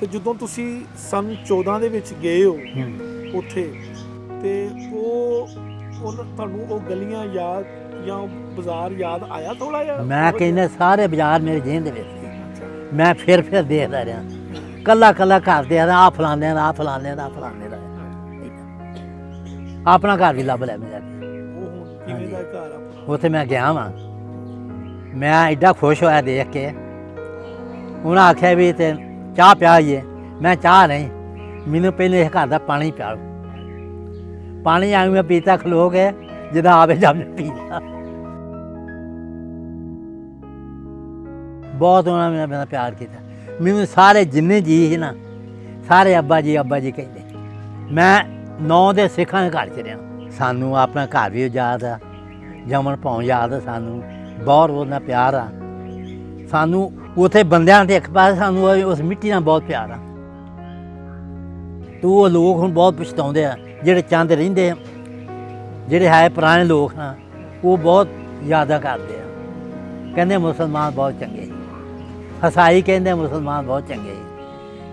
ਤੇ ਜਦੋਂ ਤੁਸੀਂ ਸਨ 14 ਦੇ ਵਿੱਚ ਗਏ ਹੋ ਉੱਥੇ ਤੇ ਉਹ ਤੁਹਾਨੂੰ ਉਹ ਗਲੀਆਂ ਯਾਦ ਜਾਂ ਬਾਜ਼ਾਰ ਯਾਦ ਆਇਆ ਥੋੜਾ ਜਿਹਾ? ਮੈਂ ਕਹਿੰਦਾ ਸਾਰੇ ਬਾਜ਼ਾਰ ਮੇਰੇ ਜਿਹਨ ਦੇ ਵਿੱਚ ਸੀ। ਮੈਂ ਫਿਰ ਦੇਖਦਾ ਰਿਹਾ, ਕੱਲਾ ਘਰ ਦੇ ਆ ਫਲਾਣੇ ਦਾ, ਆ ਫਲਾਣੇ ਦਾ, ਆ ਫਲਾਣੇ ਦਾ। ਆਪਣਾ ਘਰ ਵੀ ਲੱਭ ਲਿਆ ਮੇਰਾ। ਉਹ ਕਿਵੇਂ ਦਾ ਘਰ ਆਪਣਾ? ਉੱਥੇ ਮੈਂ ਗਿਆ ਵਾਂ, ਮੈਂ ਐਡਾ ਖੁਸ਼ ਹੋਇਆ ਦੇਖ ਕੇ। ਉਹਨਾਂ ਆਖਿਆ ਵੀ ਤੇ ਚਾਹ ਪਿਆਈਏ। ਮੈਂ ਚਾਹ ਨਹੀਂ, ਮੈਨੂੰ ਪਹਿਲੇ ਇਸ ਘਰ ਦਾ ਪਾਣੀ ਪਿਆਓ। ਪਾਣੀ ਆ ਮੈਂ ਪੀਤਾ ਖਲੋ ਕੇ, ਜਿੱਦਾਂ ਆਵੇ ਜਦ ਪੀਤਾ। ਬਹੁਤ ਉਹਨਾਂ ਨੇ ਮੇਰਾ ਪਿਆਰ ਕੀਤਾ। ਮੈਨੂੰ ਸਾਰੇ ਜਿੰਨੇ ਜੀ ਸੀ ਨਾ, ਸਾਰੇ ਅੱਬਾ ਜੀ ਕਹਿੰਦੇ। ਮੈਂ 9 ਦੇ ਸਿੱਖਾਂ ਦੇ ਘਰ 'ਚ ਰਿਹਾ। ਸਾਨੂੰ ਆਪਣਾ ਘਰ ਵੀ ਯਾਦ ਆ, ਜਮਨ ਭਾਉ ਯਾਦ ਆ ਸਾਨੂੰ, ਬਹੁਤ ਉਹਦਾ ਪਿਆਰ ਆ ਸਾਨੂੰ। ਉੱਥੇ ਬੰਦਿਆਂ ਦੇ ਇੱਕ ਪਾਸੇ ਸਾਨੂੰ ਉਸ ਮਿੱਟੀ ਨਾਲ ਬਹੁਤ ਪਿਆਰ ਆ। ਤੂੰ ਉਹ ਲੋਕ ਹੁਣ ਬਹੁਤ ਪਛਤਾਉਂਦੇ ਆ, ਜਿਹੜੇ ਚੰਦ ਰਹਿੰਦੇ ਆ, ਜਿਹੜੇ ਹੈ ਪੁਰਾਣੇ ਲੋਕ ਹਾਂ, ਉਹ ਬਹੁਤ ਯਾਦਾਂ ਕਰਦੇ ਆ। ਕਹਿੰਦੇ ਮੁਸਲਮਾਨ ਬਹੁਤ ਚੰਗੇ, ਹਸਾਈ ਕਹਿੰਦੇ ਮੁਸਲਮਾਨ ਬਹੁਤ ਚੰਗੇ।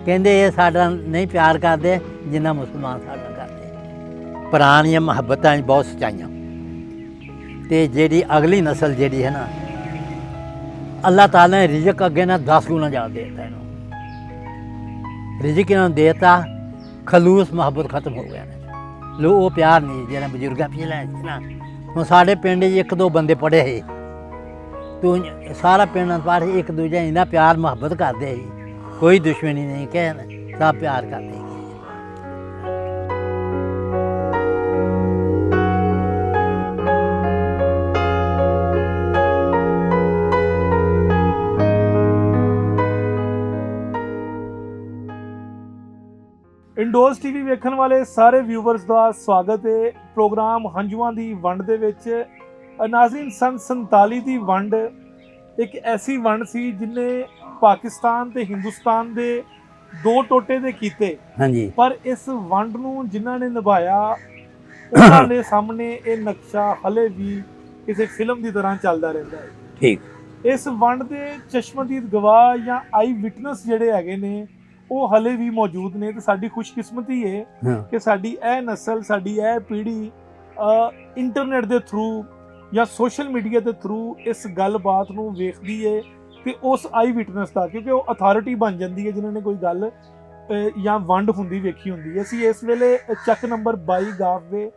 ਕਹਿੰਦੇ ਇਹ ਸਾਡਾ ਨਹੀਂ ਪਿਆਰ ਕਰਦੇ ਜਿੰਨਾ ਮੁਸਲਮਾਨ ਸਾਡਾ ਕਰਦੇ। ਪੁਰਾਣੀਆਂ ਮੁਹੱਬਤਾਂ 'ਚ ਬਹੁਤ ਸੱਚਾਈਆਂ। ਅਤੇ ਜਿਹੜੀ ਅਗਲੀ ਨਸਲ ਜਿਹੜੀ ਹੈ ਨਾ, ਅੱਲਾਹ ਤਾਲਾ ਨੇ ਰਿਜ਼ਕ ਅੱਗੇ ਨਾ 10 ਗੁਣਾ ਜ਼ਿਆਦਾ ਦੇ ਦਿੱਤਾ ਇਹਨੂੰ। ਰਿਜ਼ਕ ਇਹਨਾਂ ਨੂੰ ਦੇ ਦਿੱਤਾ, ਖਲੂਸ ਮੁਹੱਬਤ ਖਤਮ ਹੋ ਗਿਆ ਨੇ। ਲੋ ਉਹ ਪਿਆਰ ਨਹੀਂ ਜਿਹੜਾ ਬਜ਼ੁਰਗਾਂ ਪਹਿਲਾਂ ਸੀ ਨਾ। ਹੁਣ ਸਾਡੇ ਪਿੰਡ 'ਚ 1-2 ਬੰਦੇ ਪੜ੍ਹੇ ਸੀ, ਤੂੰ ਸਾਰਾ ਪਿੰਡ ਪੜ੍ਹ ਇੱਕ ਦੂਜੇ ਇੰਨਾ ਪਿਆਰ ਮੁਹੱਬਤ ਕਰਦੇ ਸੀ, ਕੋਈ ਦੁਸ਼ਮਣੀ ਨਹੀਂ, ਕਹਿਣ ਸਭ ਪਿਆਰ ਕਰਦੇ ਸੀ। ਇੰਡੋਜ਼ ਟੀਵੀ ਵੇਖਣ ਵਾਲੇ ਸਾਰੇ ਵਿਊਵਰਸ ਦਾ ਸਵਾਗਤ ਹੈ। ਪ੍ਰੋਗਰਾਮ ਹੰਝੂਆਂ ਦੀ ਵੰਡ ਦੇ ਵਿੱਚ ਨਾਜ਼ਰੀਨ, ਸੰਨ 47 ਦੀ ਵੰਡ ਇੱਕ ਐਸੀ ਵੰਡ ਸੀ ਜਿਹਨੇ ਪਾਕਿਸਤਾਨ ਤੇ ਹਿੰਦੁਸਤਾਨ ਦੇ 2 ਟੋਟੇ ਦੇ ਕੀਤੇ। ਹਾਂਜੀ। ਪਰ ਇਸ ਵੰਡ ਨੂੰ ਜਿਨ੍ਹਾਂ ਨੇ ਨਿਭਾਇਆ, ਉਹਨਾਂ ਦੇ ਸਾਹਮਣੇ ਇਹ ਨਕਸ਼ਾ ਹਲੇ ਵੀ ਕਿਸੇ ਫਿਲਮ ਦੀ ਤਰ੍ਹਾਂ ਚੱਲਦਾ ਰਹਿੰਦਾ ਹੈ। ਠੀਕ। ਇਸ ਵੰਡ ਦੇ ਚਸ਼ਮਦੀਦ ਗਵਾਹ ਜਾਂ ਆਈ ਵਿਟਨੈਸ ਜਿਹੜੇ ਹੈਗੇ ਨੇ, ਉਹ ਹਲੇ ਵੀ ਮੌਜੂਦ ਨੇ। ਤੇ ਸਾਡੀ ਖੁਸ਼ਕਿਸਮਤੀ ਹੈ ਕਿ ਸਾਡੀ ਇਹ ਨਸਲ, ਸਾਡੀ ਇਹ ਪੀੜ੍ਹੀ ਇੰਟਰਨੈਟ ਦੇ ਥਰੂ ਜਾਂ ਸੋਸ਼ਲ ਮੀਡੀਆ ਦੇ ਥਰੂ ਇਸ ਗੱਲਬਾਤ ਨੂੰ ਵੇਖਦੀ ਹੈ ਤੇ ਉਸ ਆਈ ਵਿਟਨੈਸ ਦਾ, ਕਿਉਂਕਿ ਉਹ ਅਥਾਰਟੀ ਬਣ ਜਾਂਦੀ ਹੈ ਜਿਨ੍ਹਾਂ ਨੇ ਕੋਈ ਗੱਲ ਜਾਂ ਵੰਡ ਹੁੰਦੀ ਵੇਖੀ ਹੁੰਦੀ ਹੈ। ਅਸੀਂ ਇਸ ਵੇਲੇ ਚੱਕ ਨੰਬਰ 22 ਗਾਫਵੇ,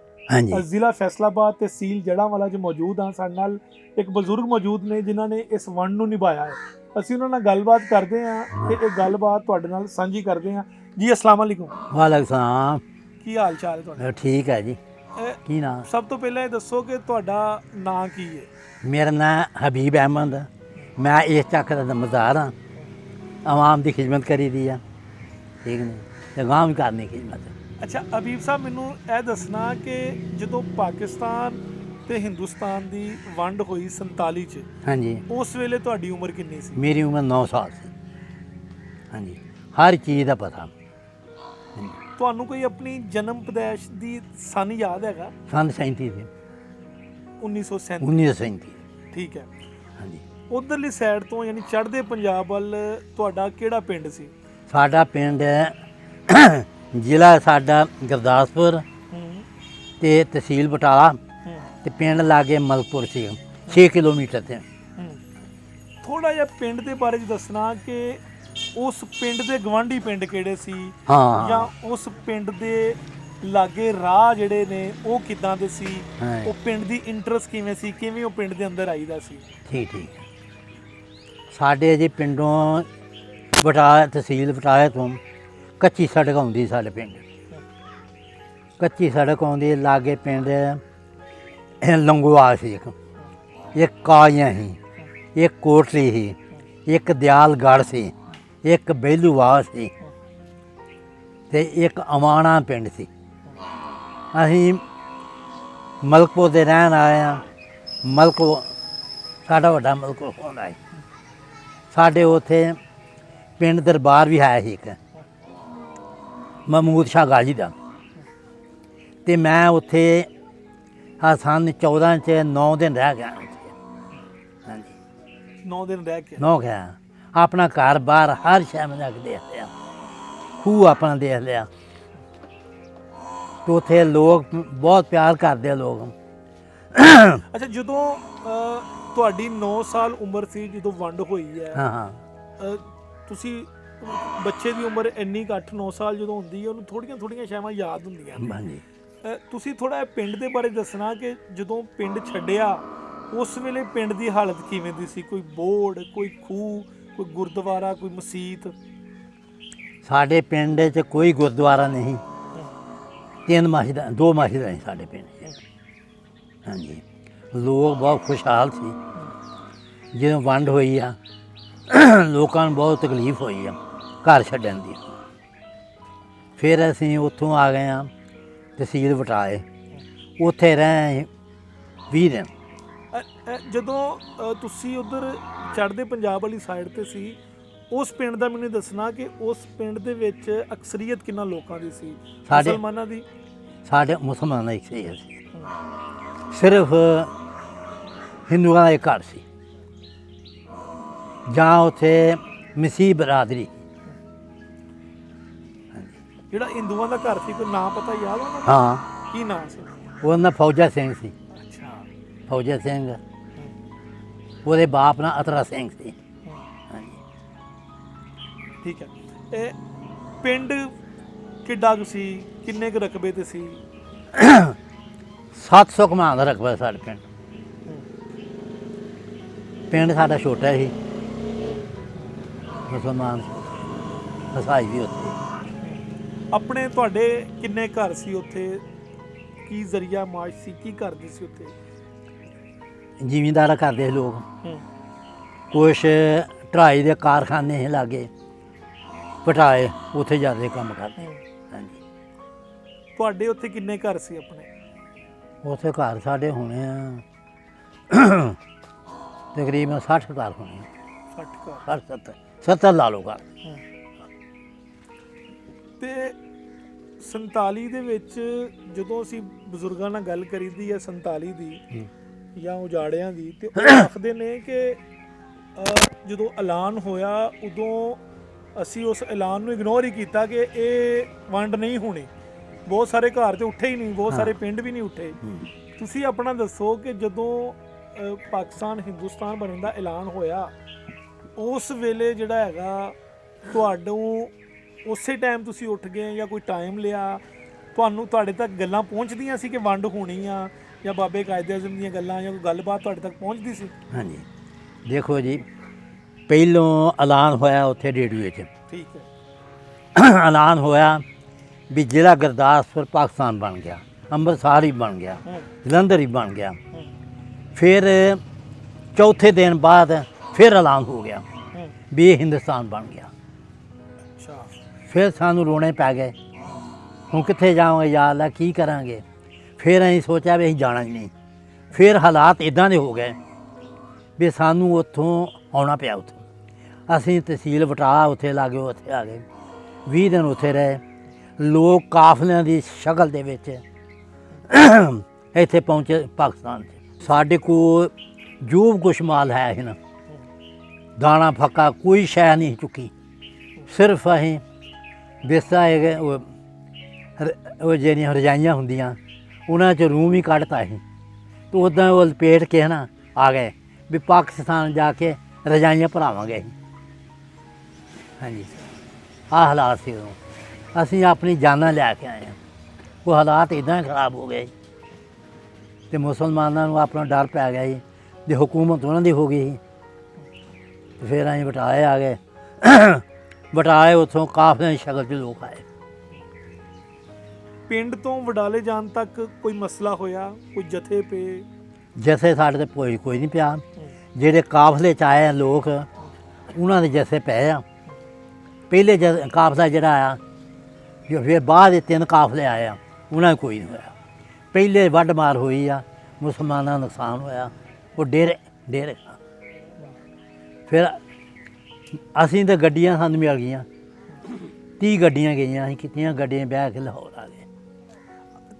ਜ਼ਿਲ੍ਹਾ ਫੈਸਲਾਬਾਦ, ਤਹਿਸੀਲ ਜੜ੍ਹਾਂਵਾਲਾ 'ਚ ਮੌਜੂਦ ਹਾਂ। ਸਾਡੇ ਨਾਲ ਇੱਕ ਬਜ਼ੁਰਗ ਮੌਜੂਦ ਨੇ ਜਿਨ੍ਹਾਂ ਨੇ ਇਸ ਵੰਡ ਨੂੰ ਨਿਭਾਇਆ ਹੈ। ਅਸੀਂ ਉਹਨਾਂ ਨਾਲ ਗੱਲਬਾਤ ਕਰਦੇ ਹਾਂ ਤੇ ਇਹ ਗੱਲਬਾਤ ਤੁਹਾਡੇ ਨਾਲ ਸਾਂਝੀ ਕਰਦੇ ਹਾਂ। ਜੀ ਅਸਲਾਮ ਵਾਲੇਕੁਮ। ਵਾਲੇਕੁਮ ਸਲਾਮ। ਕੀ ਹਾਲ ਚਾਲ ਹੈ ਤੁਹਾਡਾ? ਠੀਕ ਹੈ ਜੀ। ਕੀ ਨਾਮ? ਸਭ ਤੋਂ ਪਹਿਲਾਂ ਇਹ ਦੱਸੋ ਕਿ ਤੁਹਾਡਾ ਨਾਂ ਕੀ ਹੈ? ਮੇਰਾ ਨਾਂ ਹਬੀਬ ਅਹਿਮਦ। ਮੈਂ ਇਸ ਚੱਕ ਦਾ ਮਜ਼ਾਰ ਹਾਂ। ਆਵਾਮ ਦੀ ਖਿਦਮਤ ਕਰੀ ਦੀ ਆ, ਠੀਕ ਨੇ, ਤੇ ਗਾਂਵ ਵੀ ਕਰਨੀ ਖਿਦਮਤ। ਅੱਛਾ ਹਬੀਬ ਸਾਹਿਬ, ਮੈਨੂੰ ਇਹ ਦੱਸਣਾ ਕਿ ਜਦੋਂ ਪਾਕਿਸਤਾਨ ਤੇ ਹਿੰਦੁਸਤਾਨ ਦੀ ਵੰਡ ਹੋਈ 47 'ਚ, ਹਾਂਜੀ, ਉਸ ਵੇਲੇ ਤੁਹਾਡੀ ਉਮਰ ਕਿੰਨੀ ਸੀ? ਮੇਰੀ ਉਮਰ 9 ਸਾਲ ਸੀ। ਹਾਂਜੀ, ਹਰ ਚੀਜ਼ ਦਾ ਪਤਾ। ਤੁਹਾਨੂੰ ਕੋਈ ਆਪਣੀ ਜਨਮ ਪੈਦਾਇਸ਼ ਦੀ ਸਨ ਯਾਦ ਹੈਗਾ? ਸੰਨ 37 ਸੀ। 1937। ਠੀਕ ਹੈ। ਹਾਂਜੀ। ਉਧਰਲੀ ਸਾਈਡ ਤੋਂ ਯਾਨੀ ਚੜ੍ਹਦੇ ਪੰਜਾਬ ਵੱਲ ਤੁਹਾਡਾ ਕਿਹੜਾ ਪਿੰਡ ਸੀ? ਸਾਡਾ ਪਿੰਡ ਜ਼ਿਲ੍ਹਾ ਸਾਡਾ ਗੁਰਦਾਸਪੁਰ ਤੇ ਤਹਿਸੀਲ ਬਟਾਲਾ ਤੇ ਪਿੰਡ ਲਾਗੇ ਮਲਕਪੁਰ ਸੀ, 6 ਕਿਲੋਮੀਟਰ ਤੇ। ਥੋੜਾ ਜਿਹਾ ਪਿੰਡ ਦੇ ਬਾਰੇ ਦੱਸਣਾ ਕਿ ਉਸ ਪਿੰਡ ਦੇ ਗਵਾਂਢੀ ਪਿੰਡ ਕਿਹੜੇ ਸੀ? ਹਾਂ, ਜਾਂ ਉਸ ਪਿੰਡ ਦੇ ਲਾਗੇ ਰਾਹ ਜਿਹੜੇ ਨੇ ਉਹ ਕਿੱਦਾਂ ਦੇ ਸੀ? ਉਹ ਪਿੰਡ ਦੀ ਇੰਟਰਸਟ ਕਿਵੇਂ ਸੀ? ਕਿਵੇਂ ਉਹ ਪਿੰਡ ਦੇ ਅੰਦਰ ਆਈਦਾ ਸੀ? ਠੀਕ। ਸਾਡੇ ਜੀ ਪਿੰਡੋਂ ਬਟਾਲਾ, ਤਹਿਸੀਲ ਬਟਾਲੇ ਤੋਂ ਕੱਚੀ ਸੜਕ ਆਉਂਦੀ ਸਾਡੇ ਪਿੰਡ। ਕੱਚੀ ਸੜਕ ਆਉਂਦੀ, ਲਾਗੇ ਪਿੰਡ ਲੰਗੋਵਾਲ ਸੀ, ਇੱਕ ਕਾਲੀਆਂ ਸੀ, ਇੱਕ ਕੋਟਲੀ ਸੀ, ਇੱਕ ਦਿਆਲਗੜ੍ਹ ਸੀ, ਇੱਕ ਬੇਲੂਵਾਲ ਸੀ ਤੇ ਇੱਕ ਅਮਾਣਾ ਪਿੰਡ ਸੀ। ਅਸੀਂ ਮਲਕਪੁਰ ਦੇ ਰਹਿਣ ਆਏ ਹਾਂ। ਮਲਕਪੁਰ ਸਾਡਾ ਵੱਡਾ ਮਲਕਪੁਰ ਹੁੰਦਾ ਹੈ। ਸਾਡੇ ਉੱਥੇ ਪਿੰਡ ਦਰਬਾਰ ਵੀ ਹੈ ਸੀ ਇੱਕ ਮਹਿਮੂਦ ਸ਼ਾਹ ਗਾਜ਼ੀ ਦਾ, ਅਤੇ ਮੈਂ ਉੱਥੇ ਸੰਨ 14 'ਚ 9 ਦਿਨ ਰਹਿ ਗਿਆ। ਹਾਂਜੀ, 9 ਦਿਨ ਰਹਿ ਕੇ 9 ਗਿਆ। ਆਪਣਾ ਘਰ ਬਾਹਰ ਹਰ ਸ਼ਹਿਰ ਰੱਖਦੇ ਆ। ਖੂਹ ਆਪਣਾ ਦੇਖ ਲਿਆ ਤੇ ਉੱਥੇ ਲੋਕ ਬਹੁਤ ਪਿਆਰ ਕਰਦੇ ਆ ਲੋਕ। ਅੱਛਾ, ਜਦੋਂ ਤੁਹਾਡੀ 9 ਸਾਲ ਉਮਰ ਸੀ ਜਦੋਂ ਵੰਡ ਹੋਈ ਹੈ, ਹਾਂ ਤੁਸੀਂ ਬੱਚੇ ਦੀ ਉਮਰ ਇੰਨੀ 8-9 ਸਾਲ ਜਦੋਂ ਹੁੰਦੀ ਹੈ ਉਹਨੂੰ ਥੋੜੀਆਂ ਸ਼ੈਵਾਂ ਯਾਦ ਹੁੰਦੀਆਂ ਨੇ। ਹਾਂਜੀ। ਤੁਸੀਂ ਥੋੜਾ ਪਿੰਡ ਦੇ ਬਾਰੇ ਦੱਸਣਾ ਕਿ ਜਦੋਂ ਪਿੰਡ ਛੱਡਿਆ ਉਸ ਵੇਲੇ ਪਿੰਡ ਦੀ ਹਾਲਤ ਕਿਵੇਂ ਦੀ ਸੀ? ਕੋਈ ਬੋਰਡ, ਕੋਈ ਖੂਹ, ਕੋਈ ਗੁਰਦੁਆਰਾ, ਕੋਈ ਮਸੀਤ? ਸਾਡੇ ਪਿੰਡ 'ਚ ਕੋਈ ਗੁਰਦੁਆਰਾ ਨਹੀਂ, 2 ਮਸਜਿਦਾਂ ਸੀ ਸਾਡੇ ਪਿੰਡ 'ਚ। ਹਾਂਜੀ, ਲੋਕ ਬਹੁਤ ਖੁਸ਼ਹਾਲ ਸੀ। ਜਦੋਂ ਵੰਡ ਹੋਈ ਆ ਲੋਕਾਂ ਨੂੰ ਬਹੁਤ ਤਕਲੀਫ ਹੋਈ ਆ ਘਰ ਛੱਡਣ ਦੀ। ਫਿਰ ਅਸੀਂ ਉੱਥੋਂ ਆ ਗਏ ਹਾਂ ਤਹਿਸੀਲ ਬਟਾਲੇ, ਉੱਥੇ ਰਹੇ 20 ਦਿਨ। ਜਦੋਂ ਤੁਸੀਂ ਉਧਰ ਚੜ੍ਹਦੇ ਪੰਜਾਬ ਵਾਲੀ ਸਾਈਡ ਤੇ ਸੀ, ਉਸ ਪਿੰਡ ਦਾ ਮੈਨੂੰ ਦੱਸਣਾ ਕਿ ਉਸ ਪਿੰਡ ਦੇ ਵਿੱਚ ਅਕਸਰੀਅਤ ਕਿੰਨਾ ਲੋਕਾਂ ਦੀ ਸੀ? ਮੁਸਲਮਾਨਾਂ ਦੀ? ਸਾਡੇ ਮੁਸਲਮਾਨਾਂ ਇੱਕ ਸੀ, ਸਿਰਫ ਹਿੰਦੂਆਂ ਦਾ ਇੱਕ ਘਰ ਸੀ ਜਾਂ ਉੱਥੇ ਮਸੀਹ ਬਰਾਦਰੀ। ਜਿਹੜਾ ਹਿੰਦੂਆਂ ਦਾ ਘਰ ਸੀ, ਕੋਈ ਨਾਂ ਪਤਾ ਯਾਦ ਉਹਨਾਂ ਦਾ? ਹਾਂ। ਕੀ ਨਾਂ ਸੀ? ਉਹਦਾ ਫੌਜਾ ਸਿੰਘ ਸੀ। ਅੱਛਾ। ਫੌਜਾ ਸਿੰਘ, ਉਹਦੇ ਬਾਪ ਨਾਲ ਅਤਰਾ ਸਿੰਘ ਸੀ। ਹਾਂਜੀ। ਠੀਕ ਹੈ। ਇਹ ਪਿੰਡ ਕਿੱਡਾ ਕੁ ਸੀ? ਕਿੰਨੇ ਕੁ ਰਕਬੇ ਤੇ ਸੀ? 700 ਕਮਾਂ ਦਾ ਰਕਬਾ ਸਾਡੇ ਪਿੰਡ। ਪਿੰਡ ਸਾਡਾ ਛੋਟਾ ਸੀ, ਮੁਸਲਮਾਨ ਈਸਾਈ ਵੀ ਉੱਥੇ। ਆਪਣੇ ਤੁਹਾਡੇ ਕਿੰਨੇ ਘਰ ਸੀ ਉੱਥੇ? ਕੀ ਜ਼ਰੀਆ ਮਾਸ਼ ਸੀ? ਕੀ ਕਰਦੇ ਸੀ ਉੱਥੇ? ਜ਼ਿਮੀਂਦਾਰਾ ਕਰਦੇ ਸੀ ਲੋਕ। ਕੁਛ ਢਾਈ ਦੇ ਕਾਰਖਾਨੇ ਸੀ ਲਾਗੇ ਪਟਾਏ, ਉੱਥੇ ਜਾਂਦੇ ਕੰਮ ਕਰਦੇ। ਹਾਂਜੀ। ਤੁਹਾਡੇ ਉੱਥੇ ਕਿੰਨੇ ਘਰ ਸੀ ਆਪਣੇ? ਉੱਥੇ ਘਰ ਸਾਡੇ ਹੋਣੇ ਆ ਤਕਰੀਬਨ 60 ਘਰ ਹੋਣੇ ਆ। 60 ਘਰ? 70 ਲਾ ਲਓ ਘਰ। ਤੇ 47 ਦੇ ਵਿੱਚ ਜਦੋਂ ਅਸੀਂ ਬਜ਼ੁਰਗਾਂ ਨਾਲ ਗੱਲ ਕਰੀਦੀ ਹੈ 47 ਦੀ ਜਾਂ ਉਜਾੜਿਆਂ ਦੀ, ਤੇ ਉਹ ਆਖਦੇ ਨੇ ਕਿ ਜਦੋਂ ਐਲਾਨ ਹੋਇਆ ਉਦੋਂ ਅਸੀਂ ਉਸ ਐਲਾਨ ਨੂੰ ਇਗਨੋਰ ਹੀ ਕੀਤਾ ਕਿ ਇਹ ਵੰਡ ਨਹੀਂ ਹੋਣੀ। ਬਹੁਤ ਸਾਰੇ ਘਰ ਤੇ ਉੱਠੇ ਹੀ ਨਹੀਂ, ਬਹੁਤ ਸਾਰੇ ਪਿੰਡ ਵੀ ਨਹੀਂ ਉੱਠੇ। ਤੁਸੀਂ ਆਪਣਾ ਦੱਸੋ ਕਿ ਜਦੋਂ ਪਾਕਿਸਤਾਨ ਹਿੰਦੁਸਤਾਨ ਬਣਨ ਦਾ ਐਲਾਨ ਹੋਇਆ ਉਸ ਵੇਲੇ ਜਿਹੜਾ ਹੈਗਾ ਤੁਹਾਨੂੰ ਉਸੇ ਟਾਈਮ ਤੁਸੀਂ ਉੱਠ ਗਏ ਜਾਂ ਕੋਈ ਟਾਈਮ ਲਿਆ? ਤੁਹਾਡੇ ਤੱਕ ਗੱਲਾਂ ਪਹੁੰਚਦੀਆਂ ਸੀ ਕਿ ਵੰਡ ਹੋਣੀ ਆ, ਜਾਂ ਬਾਬੇ ਕਾਇਦੇ ਆਜ਼ਮ ਦੀਆਂ ਗੱਲਾਂ ਜਾਂ ਕੋਈ ਗੱਲਬਾਤ ਤੁਹਾਡੇ ਤੱਕ ਪਹੁੰਚਦੀ ਸੀ? ਹਾਂਜੀ, ਦੇਖੋ ਜੀ, ਪਹਿਲੋਂ ਐਲਾਨ ਹੋਇਆ ਉੱਥੇ ਰੇਡੀਓ 'ਚ। ਠੀਕ ਹੈ। ਐਲਾਨ ਹੋਇਆ ਵੀ ਜ਼ਿਲ੍ਹਾ ਗੁਰਦਾਸਪੁਰ ਪਾਕਿਸਤਾਨ ਬਣ ਗਿਆ, ਅੰਮ੍ਰਿਤਸਰ ਹੀ ਬਣ ਗਿਆ, ਜਲੰਧਰ ਹੀ ਬਣ ਗਿਆ। ਫਿਰ ਚੌਥੇ ਦਿਨ ਬਾਅਦ ਫਿਰ ਐਲਾਨ ਹੋ ਗਿਆ ਵੀ ਇਹ ਹਿੰਦੁਸਤਾਨ ਬਣ ਗਿਆ। ਅੱਛਾ। ਫਿਰ ਸਾਨੂੰ ਰੋਣੇ ਪੈ ਗਏ, ਹੁਣ ਕਿੱਥੇ ਜਾਵਾਂਗੇ ਯਾਰ ਅੱਲਾ, ਕੀ ਕਰਾਂਗੇ? ਫਿਰ ਅਸੀਂ ਸੋਚਿਆ ਵੀ ਅਸੀਂ ਜਾਣਾ ਹੀ ਨਹੀਂ। ਫਿਰ ਹਾਲਾਤ ਇੱਦਾਂ ਦੇ ਹੋ ਗਏ ਵੀ ਸਾਨੂੰ ਉੱਥੋਂ ਆਉਣਾ ਪਿਆ। ਉੱਥੋਂ ਅਸੀਂ ਤਹਿਸੀਲ ਬਟਾਲਾ ਉੱਥੇ ਲਾਗੇ ਉੱਥੇ ਆ ਗਏ, 20 ਦਿਨ ਉੱਥੇ ਰਹੇ। ਲੋਕ ਕਾਫਲਿਆਂ ਦੀ ਸ਼ਕਲ ਦੇ ਵਿੱਚ ਇੱਥੇ ਪਹੁੰਚੇ ਪਾਕਿਸਤਾਨ 'ਚ। ਸਾਡੇ ਕੋਲ ਜੋ ਕੁਛ ਮਾਲ ਹੈ ਸੀ ਨਾ, ਦਾਣਾ ਫੱਕਾ ਕੋਈ ਸ਼ੈ ਨਹੀਂ ਚੁੱਕੀ। ਸਿਰਫ ਅਸੀਂ ਬਿਸਤਰਾ ਹੈਗੇ ਉਹ ਜਿਹੜੀਆਂ ਰਜਾਈਆਂ ਹੁੰਦੀਆਂ ਉਹਨਾਂ 'ਚ ਰੂਮ ਹੀ ਕੱਢਤਾ ਸੀ, ਅਤੇ ਉੱਦਾਂ ਉਹ ਲਪੇਟ ਕੇ ਨਾ ਆ ਗਏ ਵੀ ਪਾਕਿਸਤਾਨ ਜਾ ਕੇ ਰਜਾਈਆਂ ਭਰਾਵਾਂਗੇ ਅਸੀਂ। ਹਾਂਜੀ, ਆਹ ਹਾਲਾਤ ਸੀ ਉਦੋਂ। ਅਸੀਂ ਆਪਣੀ ਜਾਨਾਂ ਲੈ ਕੇ ਆਏ ਹਾਂ। ਉਹ ਹਾਲਾਤ ਇੱਦਾਂ ਖਰਾਬ ਹੋ ਗਏ ਅਤੇ ਮੁਸਲਮਾਨਾਂ ਨੂੰ ਆਪਣਾ ਡਰ ਪੈ ਗਿਆ ਜੀ ਜੇ ਹਕੂਮਤ ਉਹਨਾਂ ਦੀ ਹੋ ਗਈ ਸੀ। ਫਿਰ ਅਸੀਂ ਬਟਾਲੇ ਆ ਗਏ। ਬਟਾਲੇ ਉੱਥੋਂ ਕਾਫਲੇ ਦੀ ਸ਼ਕਲ 'ਚ ਲੋਕ ਆਏ। ਪਿੰਡ ਤੋਂ ਵਡਾਲੇ ਜਾਣ ਤੱਕ ਕੋਈ ਮਸਲਾ ਹੋਇਆ? ਕੋਈ ਜਥੇ ਪਏ? ਜਥੇ ਸਾਡੇ ਤੇ ਕੋਈ ਨਹੀਂ ਪਿਆ। ਜਿਹੜੇ ਕਾਫਲੇ 'ਚ ਆਏ ਆ ਲੋਕ, ਉਹਨਾਂ ਦੇ ਜਥੇ ਪਏ ਆ। ਪਹਿਲੇ ਕਾਫਲਾ ਜਿਹੜਾ ਆਇਆ, ਫਿਰ ਬਾਅਦ ਦੇ 3 ਕਾਫਲੇ ਆਏ ਆ, ਉਹਨਾਂ ਨੂੰ ਕੋਈ ਨਹੀਂ ਹੋਇਆ। ਪਹਿਲੇ ਵੱਢ ਮਾਰ ਹੋਈ ਆ, ਮੁਸਲਮਾਨਾਂ ਦਾ ਨੁਕਸਾਨ ਹੋਇਆ, ਉਹ ਡੇਰੇ। ਫਿਰ ਅਸੀਂ ਤਾਂ ਗੱਡੀਆਂ ਸਾਨੂੰ ਮਿਲ ਗਈਆਂ, 30 ਗੱਡੀਆਂ ਗਈਆਂ। ਅਸੀਂ ਕਿਤਨੀਆਂ ਗੱਡੀਆਂ ਬਹਿ ਕੇ ਲਾਹੌਰ ਆ ਗਏ।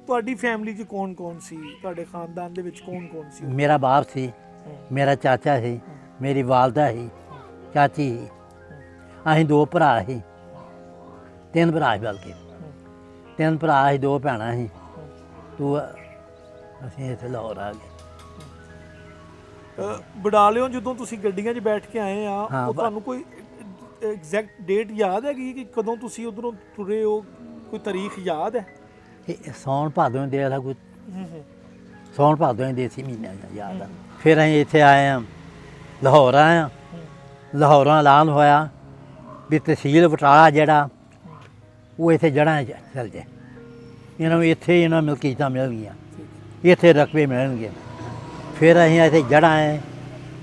ਤੁਹਾਡੀ ਫੈਮਿਲੀ 'ਚ ਕੌਣ ਕੌਣ ਸੀ? ਤੁਹਾਡੇ ਖਾਨਦਾਨ ਦੇ ਵਿੱਚ ਕੌਣ ਕੌਣ ਸੀ? ਮੇਰਾ ਬਾਪ ਸੀ, ਮੇਰਾ ਚਾਚਾ ਸੀ, ਮੇਰੀ ਵਾਲਦਾ ਸੀ, ਚਾਚੀ ਸੀ, ਅਸੀਂ 2 ਭਰਾ ਸੀ। 3 ਭਰਾ ਸੀ ਬਲਕਿ 3 ਭਰਾ ਸੀ 2 ਭੈਣਾਂ ਸੀ ਤੂੰ ਅਸੀਂ ਇੱਥੇ ਲਾਹੌਰ ਆ ਗਏ। ਬਡਾਲਿਓ ਜਦੋਂ ਤੁਸੀਂ ਗੱਡੀਆਂ 'ਚ ਬੈਠ ਕੇ ਆਏ ਆ ਹਾਂ, ਉਹ ਤੁਹਾਨੂੰ ਕੋਈ ਐਗਜ਼ੈਕਟ ਡੇਟ ਯਾਦ ਹੈਗੀ ਕਿ ਕਦੋਂ ਤੁਸੀਂ ਉਧਰੋਂ ਤੁਰੇ ਹੋ? ਕੋਈ ਤਾਰੀਖ ਯਾਦ ਹੈ? ਇਹ ਸੌਣ ਭਾਦੋਂ ਦੇ ਲਾ ਕੋਈ ਸੌਣ ਭਾਦੋਂ ਦੇ ਦੇਸੀ ਮਹੀਨਿਆਂ ਦਾ ਯਾਦ ਆ। ਫਿਰ ਅਸੀਂ ਇੱਥੇ ਆਏ ਆ ਲਾਹੌਰ ਆਏ ਆ। ਲਾਹੌਰਾਂ ਐਲਾਨ ਹੋਇਆ ਵੀ ਤਹਿਸੀਲ ਬਟਾਲਾ ਜਿਹੜਾ ਉਹ ਇੱਥੇ ਜੜ੍ਹਾਂ 'ਚ ਚੱਲ ਜਾਏ। ਇਹਨਾਂ ਨੂੰ ਇੱਥੇ ਇਹਨਾਂ ਮਲਕੀਤਾਂ ਮਿਲਣਗੀਆਂ, ਇੱਥੇ ਰਕਬੇ ਮਿਲਣਗੇ। ਫਿਰ ਅਸੀਂ ਇੱਥੇ ਜੜ੍ਹਾਂ ਆਏ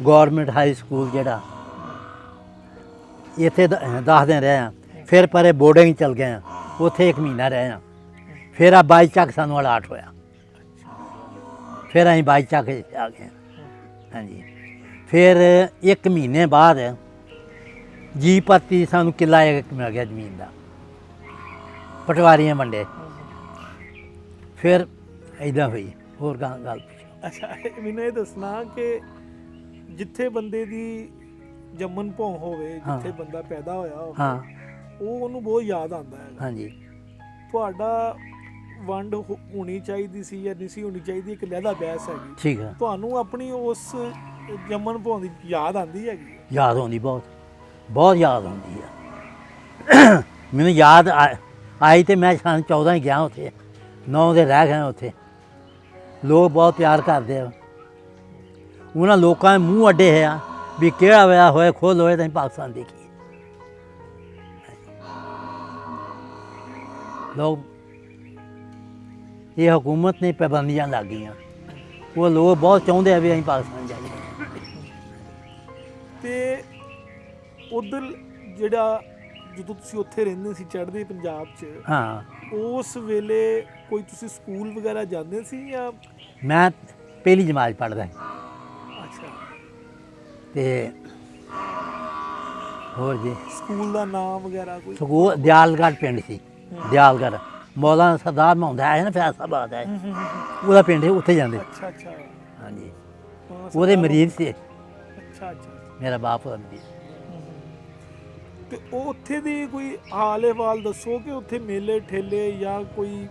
ਗੌਰਮੈਂਟ ਹਾਈ ਸਕੂਲ ਜਿਹੜਾ ਇੱਥੇ 10 ਦਿਨ ਰਹੇ ਆ। ਫਿਰ ਪਰੇ ਬੋਰਡਿੰਗ ਚਲ ਗਏ ਆ, ਉੱਥੇ 1 ਮਹੀਨਾ ਰਹੇ ਆ। ਫਿਰ ਆ 22 ਚੱਕ ਸਾਨੂੰ ਅਲਾਟ ਹੋਇਆ। ਫਿਰ ਅਸੀਂ 22 ਚੱਕ ਆ ਗਏ। ਹਾਂਜੀ, ਫਿਰ 1 ਮਹੀਨੇ ਬਾਅਦ ਜੀ ਪੱਤੀ ਸਾਨੂੰ ਕਿੱਲਾ 1 ਮਿਲ ਗਿਆ ਜ਼ਮੀਨ ਦਾ, ਪਟਵਾਰੀਆਂ ਵੰਡੇ। ਫਿਰ ਇੱਦਾਂ ਹੋਈ। ਹੋਰ ਗੱਲ ਪੁੱਛੋ। ਅੱਛਾ, ਮੈਨੂੰ ਇਹ ਦੱਸਣਾ ਕਿ ਜਿੱਥੇ ਬੰਦੇ ਦੀ ਜੰਮਣ ਭੌਂ ਹੋਵੇ, ਜਿੱਥੇ ਬੰਦਾ ਪੈਦਾ ਹੋਇਆ ਹੋਵੇ, ਹਾਂ, ਉਹ ਉਹਨੂੰ ਬਹੁਤ ਯਾਦ ਆਉਂਦਾ ਹੈ। ਹਾਂਜੀ। ਤੁਹਾਡਾ ਵੰਡ ਹੋਣੀ ਚਾਹੀਦੀ ਸੀ ਜਾਂ ਨਹੀਂ ਸੀ ਹੋਣੀ ਚਾਹੀਦੀ, ਇੱਕ ਲਹਿਦਾ ਬਹਿਸ ਹੈਗੀ। ਠੀਕ ਹੈ। ਤੁਹਾਨੂੰ ਆਪਣੀ ਉਸ ਜੰਮਣ ਭੌਂ ਦੀ ਯਾਦ ਆਉਂਦੀ ਹੈਗੀ? ਯਾਦ ਆਉਂਦੀ, ਬਹੁਤ ਯਾਦ ਆਉਂਦੀ ਆ। ਮੈਨੂੰ ਯਾਦ ਆਈ ਤੇ ਮੈਂ ਸਾਲ 14 ਹੀ ਗਿਆ ਉੱਥੇ, 9 ਦੇ ਰਹਿ ਗਏ ਉੱਥੇ। ਲੋਕ ਬਹੁਤ ਪਿਆਰ ਕਰਦੇ ਆ। ਉਹਨਾਂ ਲੋਕਾਂ ਦੇ ਮੂੰਹ ਅੱਡੇ ਹੈ ਆ ਵੀ ਕਿਹੜਾ ਹੋਇਆ ਹੋਏ ਖੋਲ੍ਹ ਹੋਏ ਤਾਂ ਅਸੀਂ ਪਾਕਿਸਤਾਨ ਦੇਖੀਏ। ਲੋਕ ਇਹ ਹਕੂਮਤ ਨੇ ਪਾਬੰਦੀਆਂ ਲੱਗ ਗਈਆਂ, ਉਹ ਲੋਕ ਬਹੁਤ ਚਾਹੁੰਦੇ ਆ ਵੀ ਅਸੀਂ ਪਾਕਿਸਤਾਨ ਜਾਈਏ। ਤੇ ਉਧਰ ਜਿਹੜਾ ਜਦੋਂ ਤੁਸੀਂ ਉੱਥੇ ਰਹਿੰਦੇ ਸੀ ਚੜ੍ਹਦੇ ਪੰਜਾਬ 'ਚ, ਹਾਂ, ਉਸ ਵੇਲੇ ਕੋਈ ਤੁਸੀਂ ਸਕੂਲ ਵਗੈਰਾ ਜਾਂਦੇ ਸੀ ਜਾਂ? ਮੈਂ ਪਹਿਲੀ ਜਮਾਤ ਪੜ੍ਹਦਾ ਸੀ। ਅੱਛਾ। ਤੇ ਹੋਰ ਜੀ ਸਕੂਲ ਦਾ ਨਾਮ ਵਗੈਰਾ ਕੋਈ? ਸਕੂਲ ਦਿਆਲਗੜ੍ਹ ਪਿੰਡ ਸੀ। ਦਿਆਲਗੜ੍ਹ ਮੌਲਾਨਾ ਸਰਦਾਰ ਮੁਹੰਮਦ ਹੈ ਨਾ, ਫੈਸਲਾਬਾਦ ਹੈ, ਉਹਦਾ ਪਿੰਡ ਸੀ, ਉੱਥੇ ਜਾਂਦੇ। ਅੱਛਾ ਅੱਛਾ। ਹਾਂਜੀ, ਉਹਦੇ ਮਰੀਜ਼ ਸੀ। ਅੱਛਾ ਅੱਛਾ। ਮੇਰਾ ਬਾਪ ਉਹਦਾ ਮਰੀਜ਼। ਤੇ ਉਹ ਉੱਥੇ ਦੀ ਕੋਈ ਹਾਲ ਅਹਿਵਾਲ ਦੱਸੋ ਕਿ ਉੱਥੇ ਮੇਲੇ ਠੇਲੇ ਜਾਂ ਕੋਈ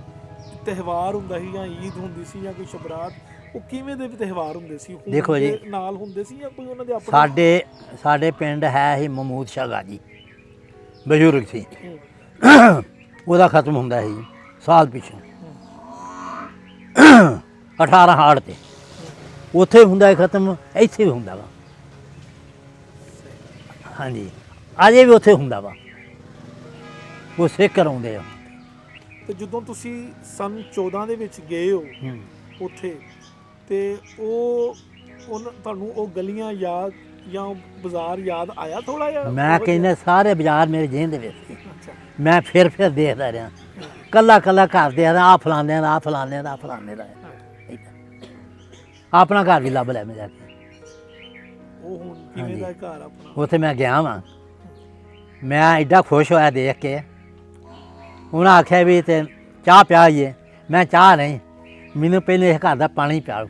ਤਿਉਹਾਰ ਹੁੰਦਾ ਸੀ ਜਾਂ ਈਦ ਹੁੰਦੀ ਸੀ ਜਾਂ ਕੋਈ ਸ਼ਬਰਾਤ, ਉਹ ਕਿਵੇਂ ਦੇ ਤਿਉਹਾਰ ਹੁੰਦੇ ਸੀ? ਦੇਖੋ ਜੀ, ਨਾਲ ਹੁੰਦੇ ਸੀ ਜਾਂ ਕੋਈ ਉਹਨਾਂ ਦੇ ਆਪਣੇ? ਸਾਡੇ ਪਿੰਡ ਹੈ ਹੀ ਮਹਿਮੂਦ ਸ਼ਾਹ ਗਾਜੀ, ਬਜ਼ੁਰਗ ਸੀ। ਉਹਦਾ ਖਤਮ ਹੁੰਦਾ ਸੀ ਸਾਲ ਪਿੱਛੋਂ 18 ਹਾੜ ਤੇ। ਉੱਥੇ ਹੁੰਦਾ ਖਤਮ, ਇੱਥੇ ਵੀ ਹੁੰਦਾ ਵਾ। ਹਾਂਜੀ, ਅਜੇ ਵੀ ਉੱਥੇ ਹੁੰਦਾ ਵਾ। ਉਹ ਸਿੱਖ ਕਰਾਉਂਦੇ ਆ। ਤੇ ਜਦੋਂ ਤੁਸੀਂ ਸੰਨ 14 ਦੇ ਵਿੱਚ ਗਏ ਹੋ ਉੱਥੇ, ਤੇ ਤੁਹਾਨੂੰ ਉਹ ਗਲੀਆਂ ਯਾਦ ਜਾਂ ਬਾਜ਼ਾਰ ਯਾਦ ਆਇਆ ਥੋੜਾ ਜਿਹਾ? ਮੈਂ ਕਹਿੰਦਾ ਸਾਰੇ ਬਾਜ਼ਾਰ ਮੇਰੇ ਜਿਹਨ ਦੇ ਵਿੱਚ ਸੀ। ਅੱਛਾ। ਮੈਂ ਫਿਰ ਦੇਖਦਾ ਰਿਹਾ, ਕੱਲਾ ਘਰ ਦੇ ਆ ਫਲਾਣੇ ਦਾ, ਫਲਾਣੇ ਦਾ, ਫਲਾਣੇ ਦਾ। ਆਪਣਾ ਘਰ ਵੀ ਲੱਭ ਲਿਆ ਮੈਂ ਜਾ ਕੇ। ਉਹ ਹੁਣ ਕਿਵੇਂ ਦਾ ਘਰ ਆਪਣਾ? ਉੱਥੇ ਮੈਂ ਗਿਆ ਵਾਂ, ਮੈਂ ਐਡਾ ਖੁਸ਼ ਹੋਇਆ ਦੇਖ ਕੇ। ਉਹਨਾਂ ਆਖਿਆ ਵੀ ਤੇ ਚਾਹ ਪਿਆਈਏ। ਮੈਂ ਚਾਹ ਨਹੀਂ, ਮੈਨੂੰ ਪਹਿਲੇ ਇਸ ਘਰ ਦਾ ਪਾਣੀ ਪਿਆਓ।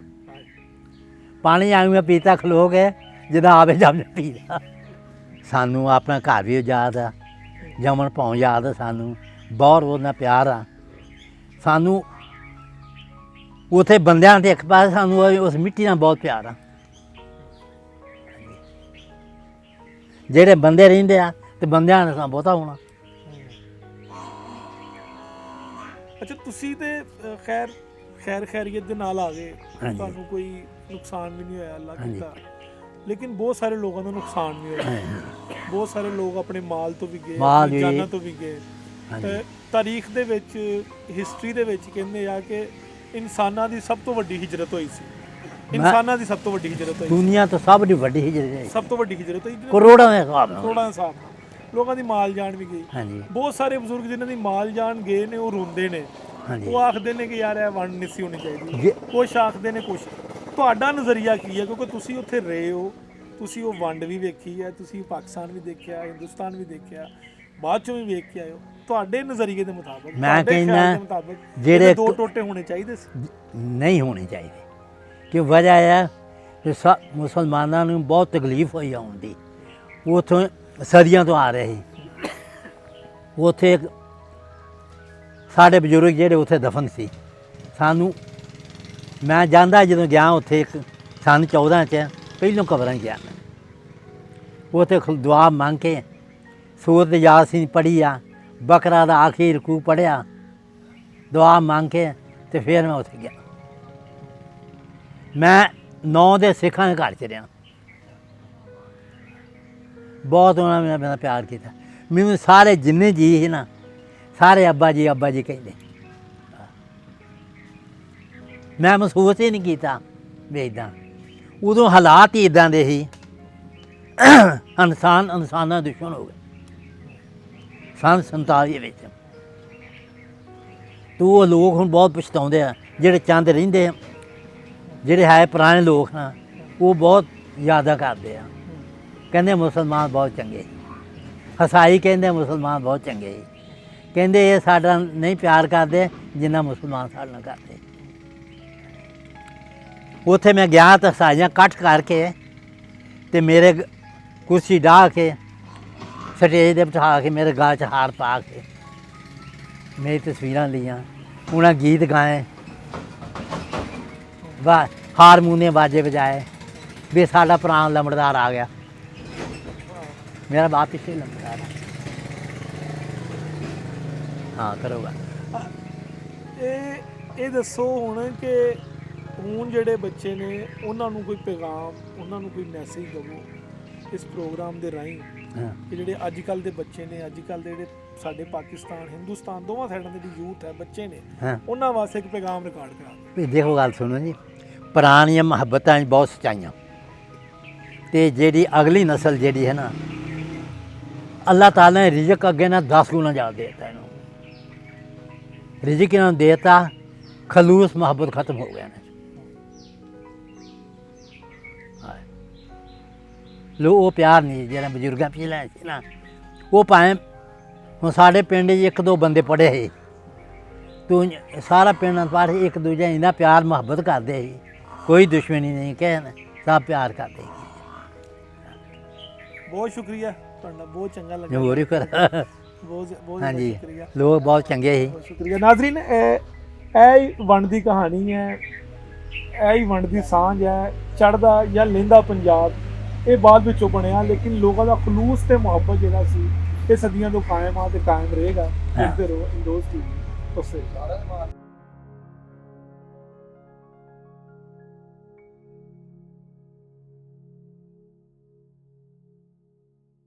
ਪਾਣੀ ਆਉਂ ਮੈਂ ਪੀਤਾ ਖਲੋ ਕੇ, ਜਿੱਦਾਂ ਆਵੇ ਜੰਮ ਪੀਦਾ। ਸਾਨੂੰ ਆਪਣਾ ਘਰ ਵੀ ਯਾਦ ਆ, ਜੰਮਣ ਭੌਂ ਯਾਦ ਆ ਸਾਨੂੰ, ਬਹੁਤ ਉਹਦਾ ਪਿਆਰ ਆ ਸਾਨੂੰ। ਉੱਥੇ ਬੰਦਿਆਂ ਦੇ ਇੱਕ ਪਾਸੇ ਸਾਨੂੰ ਉਸ ਮਿੱਟੀ ਨਾਲ ਬਹੁਤ ਪਿਆਰ ਆ। ਜਿਹੜੇ ਬੰਦੇ ਰਹਿੰਦੇ ਆ ਤੇ ਬੰਦਿਆਂ ਨਾਲ ਸਾਨੂੰ ਬਹੁਤਾ ਹੋਣਾ। ਅੱਛਾ, ਤੁਸੀਂ ਤੇ ਖੈਰੀਅਤ ਦੇ ਨਾਲ ਆ ਗਏ, ਤੁਹਾਨੂੰ ਕੋਈ ਨੁਕਸਾਨ ਵੀ ਨਹੀਂ ਹੋਇਆ, ਅੱਲਾ ਕੀਤਾ। ਲੇਕਿਨ ਬਹੁਤ ਸਾਰੇ ਲੋਕਾਂ ਦਾ ਨੁਕਸਾਨ ਵੀ ਹੋਇਆ। ਬਹੁਤ ਸਾਰੇ ਲੋਕ ਆਪਣੇ ਮਾਲ ਤੋਂ ਵੀ ਗਏ, ਜਾਨਾਂ ਤੋਂ ਵੀ ਗਏ। ਤਾਰੀਖ ਦੇ ਵਿੱਚ, ਹਿਸਟਰੀ ਦੇ ਵਿੱਚ ਕਹਿੰਦੇ ਆ ਕਿ ਇਨਸਾਨਾਂ ਦੀ ਸਭ ਤੋਂ ਵੱਡੀ ਹਿਜਰਤ ਹੋਈ ਸੀ। ਇਨਸਾਨਾਂ ਦੀ ਸਭ ਤੋਂ ਵੱਡੀ ਹਿਜਰਤ ਹੋਈ, ਦੁਨੀਆ ਤੋਂ ਸਭ ਤੋਂ ਵੱਡੀ ਹਿਜਰਤ, ਸਭ ਤੋਂ ਵੱਡੀ ਹਿਜਰਤ ਹੋਈ। ਕਰੋੜਾਂ ਦੇ ਹਿਸਾਬ ਨਾਲ, ਕਰੋੜਾਂ ਦੇ ਹਿਸਾਬ ਨਾਲ ਲੋਕਾਂ ਦੀ ਮਾਲ ਜਾਨ ਵੀ ਗਈ। ਹਾਂਜੀ, ਬਹੁਤ ਸਾਰੇ ਬਜ਼ੁਰਗ ਜਿਨ੍ਹਾਂ ਦੀ ਮਾਲ ਜਾਨ ਗਏ ਨੇ, ਉਹ ਰੋਂਦੇ ਨੇ। ਉਹ ਆਖਦੇ ਨੇ ਕਿ ਯਾਰ ਇਹ ਵੰਡ ਨਹੀਂ ਸੀ ਹੋਣੀ ਚਾਹੀਦੀ। ਕੁਛ ਆਖਦੇ ਨੇ ਕੁਛ। ਤੁਹਾਡਾ ਨਜ਼ਰੀਆ ਕੀ ਹੈ? ਕਿਉਂਕਿ ਤੁਸੀਂ ਉੱਥੇ ਰਹੇ ਹੋ, ਤੁਸੀਂ ਉਹ ਵੰਡ ਵੀ ਵੇਖੀ ਹੈ, ਤੁਸੀਂ ਪਾਕਿਸਤਾਨ ਵੀ ਦੇਖਿਆ, ਹਿੰਦੁਸਤਾਨ ਵੀ ਦੇਖਿਆ, ਬਾਅਦ ਚੋਂ ਵੀ ਵੇਖ ਕੇ ਆਏ ਹੋ। ਤੁਹਾਡੇ ਨਜ਼ਰੀਏ ਦੇ ਮੁਤਾਬਕ, ਮੈਂ ਕਹਿੰਦਾ ਜਿਹੜੇ 2 ਟੋਟੇ ਹੋਣੇ ਚਾਹੀਦੇ ਸੀ, ਨਹੀਂ ਹੋਣੇ ਚਾਹੀਦੇ। ਕਿ ਵਜ੍ਹਾ ਹੈ ਕਿ ਮੁਸਲਮਾਨਾਂ ਨੂੰ ਬਹੁਤ ਤਕਲੀਫ ਹੋਈ ਆਉਣ ਦੀ। ਉੱਥੋਂ ਸਦੀਆਂ ਤੋਂ ਆ ਰਹੇ ਸੀ। ਉੱਥੇ ਸਾਡੇ ਬਜ਼ੁਰਗ ਜਿਹੜੇ ਉੱਥੇ ਦਫਨ ਸੀ ਸਾਨੂੰ ਮੈਂ ਜਾਂਦਾ ਜਦੋਂ ਗਿਆ ਉੱਥੇ ਸੰਨ 14 ਚ ਪਹਿਲੋਂ ਕਬਰਾਂ 'ਚ ਗਿਆ ਉੱਥੇ ਦੁਆ ਮੰਗ ਕੇ ਸੂਰਤ ਯਾਸੀਨ ਪੜ੍ਹੀ ਆ ਬਕਰਾ ਦਾ ਆਖਰੀ ਰਕੂ ਪੜ੍ਹਿਆ ਦੁਆ ਮੰਗ ਕੇ ਤੇ ਫਿਰ ਮੈਂ ਉੱਥੇ ਗਿਆ। ਮੈਂ 9 ਦੇ ਸਿੱਖਾਂ ਦੇ ਘਰ 'ਚ ਰਿਹਾ ਬਹੁਤ ਉਹਨਾਂ ਨੇ ਮੇਰਾ ਪਿਆਰ ਕੀਤਾ ਮੈਨੂੰ ਸਾਰੇ ਜਿੰਨੇ ਜੀ ਸੀ ਨਾ ਸਾਰੇ ਅੱਬਾ ਜੀ ਕਹਿੰਦੇ ਮੈਂ ਮਹਿਸੂਸ ਹੀ ਨਹੀਂ ਕੀਤਾ ਵੀ ਇੱਦਾਂ ਉਦੋਂ ਹਾਲਾਤ ਹੀ ਇੱਦਾਂ ਦੇ ਸੀ ਇਨਸਾਨਾਂ ਦੁਸ਼ਮਣ ਹੋ ਗਏ ਸੰਨ 47 ਵਿੱਚ ਤੂੰ ਉਹ ਲੋਕ ਹੁਣ ਬਹੁਤ ਪਛਤਾਉਂਦੇ ਆ ਜਿਹੜੇ ਚੰਦ ਰਹਿੰਦੇ ਆ ਜਿਹੜੇ ਹੈ ਪੁਰਾਣੇ ਲੋਕ ਨਾ ਉਹ ਬਹੁਤ ਯਾਦਾਂ ਕਰਦੇ ਆ ਕਹਿੰਦੇ ਮੁਸਲਮਾਨ ਬਹੁਤ ਚੰਗੇ ਹਸਾਈ ਕਹਿੰਦੇ ਮੁਸਲਮਾਨ ਬਹੁਤ ਚੰਗੇ ਕਹਿੰਦੇ ਇਹ ਸਾਡਾ ਨਹੀਂ ਪਿਆਰ ਕਰਦੇ ਜਿੰਨਾ ਮੁਸਲਮਾਨ ਸਾਡੇ ਨਾਲ ਕਰਦੇ। ਉੱਥੇ ਮੈਂ ਗਿਆ ਤਾਂ ਹਸਾਈਆਂ ਇਕੱਠ ਕਰਕੇ ਤੇ ਮੇਰੇ ਕੁਰਸੀ ਡਾਹ ਕੇ ਸਟੇਜ 'ਤੇ ਬਿਠਾ ਕੇ ਮੇਰੇ ਗਾਲ 'ਚ ਹਾਰ ਪਾ ਕੇ ਮੇਰੀ ਤਸਵੀਰਾਂ ਲਈਆਂ ਉਹਨਾਂ ਗੀਤ ਗਾਏ ਵਾਹ ਹਾਰਮੋਨੀਅਮ ਬਾਜੇ ਵਜਾਏ ਵੀ ਸਾਡਾ ਪੁਰਾਣਾ ਲੰਬੜਦਾਰ ਆ ਗਿਆ ਮੇਰਾ ਬਾਪ ਪਿੱਛੇ ਲੰਬੜਦਾਰ ਹਾਂ ਕਰੋਗਾ। ਇਹ ਦੱਸੋ ਹੁਣ ਕਿ ਹੁਣ ਜਿਹੜੇ ਬੱਚੇ ਨੇ ਉਹਨਾਂ ਨੂੰ ਕੋਈ ਪੈਗਾਮ ਉਹਨਾਂ ਨੂੰ ਕੋਈ ਮੈਸੇਜ ਦੇਵੋ ਇਸ ਪ੍ਰੋਗਰਾਮ ਦੇ ਰਾਹੀਂ ਕਿ ਜਿਹੜੇ ਅੱਜ ਕੱਲ੍ਹ ਦੇ ਬੱਚੇ ਨੇ ਅੱਜ ਕੱਲ੍ਹ ਦੇ ਜਿਹੜੇ ਸਾਡੇ ਪਾਕਿਸਤਾਨ ਹਿੰਦੁਸਤਾਨ ਦੋਵਾਂ ਸਾਈਡਾਂ ਦੇ ਜਿਹੜੀ ਯੂਥ ਹੈ ਬੱਚੇ ਨੇ ਉਹਨਾਂ ਵਾਸਤੇ ਇੱਕ ਪੈਗਾਮ ਰਿਕਾਰਡ ਕਰਾ ਵੀ ਦੇਖੋ ਗੱਲ ਸੁਣੋ ਜੀ ਪੁਰਾਣੀਆਂ ਮੁਹੱਬਤਾਂ 'ਚ ਬਹੁਤ ਸੱਚਾਈਆਂ ਤੇ ਜਿਹੜੀ ਅਗਲੀ ਨਸਲ ਜਿਹੜੀ ਹੈ ਨਾ ਅੱਲਾਹ ਤਾਲਾ ਨੇ ਰਿਜ਼ਕ ਅੱਗੇ ਨਾ 10 ਗੁਣਾ ਜ਼ਿਆਦਾ ਦੇ ਦਿੱਤਾ ਇਹਨੂੰ ਰਿਜ਼ਕ ਇਹਨਾਂ ਨੂੰ ਦੇ ਦਿੱਤਾ ਖਲੂਸ ਮੁਹੱਬਤ ਖਤਮ ਹੋ ਗਿਆ ਨੇ ਲੋ ਉਹ ਪਿਆਰ ਨਹੀਂ ਜਿਹੜਾ ਬਜ਼ੁਰਗਾਂ ਪਿਛਲੇ ਸੀ ਨਾ ਉਹ ਭਾਵੇਂ ਹੁਣ ਸਾਡੇ ਪਿੰਡ 'ਚ 1-2 ਬੰਦੇ ਪੜ੍ਹੇ ਸੀ ਤੂੰ ਸਾਰਾ ਪਿੰਡ ਪਰ ਇੱਕ ਦੂਜੇ ਇੰਨਾ ਪਿਆਰ ਮੁਹੱਬਤ ਕਰਦੇ ਸੀ ਕੋਈ ਦੁਸ਼ਮਣੀ ਨਹੀਂ ਕਹਿਣ ਸਭ ਪਿਆਰ ਕਰਦੇ ਸੀ। ਬਹੁਤ ਸ਼ੁਕਰੀਆ ਤੁਹਾਡਾ ਬਹੁਤ ਚੰਗਾ ਲੱਗਾ ਹੋਰ ਕਰ ਬਹੁਤ ਹਾਂਜੀ ਸ਼ੁਕਰੀਆ ਲੋਕ ਬਹੁਤ ਚੰਗੇ ਸੀ। ਬਹੁਤ ਸ਼ੁਕਰੀਆ ਨਾਜ਼ਰੀਨ ਇਹ ਹੀ ਵੰਡ ਦੀ ਕਹਾਣੀ ਹੈ ਇਹ ਹੀ ਵੰਡ ਦੀ ਸਾਂਝ ਹੈ ਚੜ੍ਹਦਾ ਜਾਂ ਲਹਿੰਦਾ ਪੰਜਾਬ ਇਹ ਬਾਅਦ ਵਿੱਚੋਂ ਬਣਿਆ ਲੇਕਿਨ ਲੋਕਾਂ ਦਾ ਖਲੂਸ ਤੇ ਮੁਹੱਬਤ ਜਿਹੜਾ ਸੀ ਇਹ ਸਦੀਆਂ ਤੋਂ ਕਾਇਮ ਆ ਤੇ ਕਾਇਮ ਰਹੇਗਾ। ਦੇਖਦੇ ਰਹੋ ਇੰਦੋਜ਼ ਟੀਵੀ।